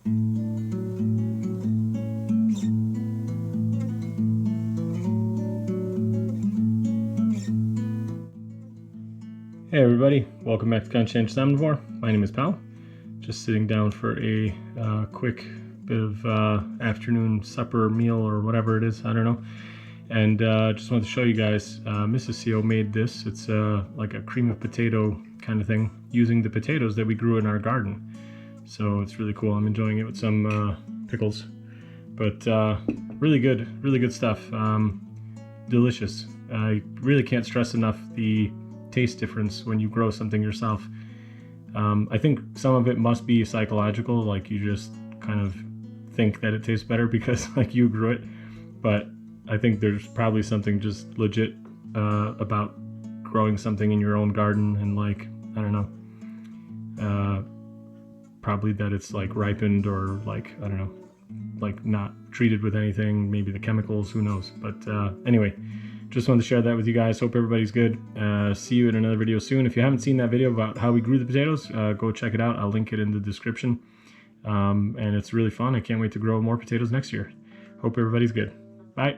Hey everybody, welcome back to Conscientious Omnivore. My name is Pal. Just sitting down for a quick bit of afternoon supper meal or whatever it is, I don't know. And just wanted to show you guys, Mrs. CO made this. It's like a cream of potato kind of thing using the potatoes that we grew in our garden. So it's really cool. I'm enjoying it with some pickles. But really good stuff. Delicious. I really can't stress enough the taste difference when you grow something yourself. I think some of it must be psychological, like you just kind of think that it tastes better because like you grew it, but I think there's probably something just legit about growing something in your own garden, and like, I don't know, probably that it's like ripened or like, I don't know, like not treated with anything, maybe the chemicals, who knows. But anyway, just wanted to share that with you guys. Hope everybody's good. See you in another video soon. If you haven't seen that video about how we grew the potatoes, go check it out. I'll link it in the description. And it's really fun. I can't wait to grow more potatoes next year. Hope everybody's good. Bye.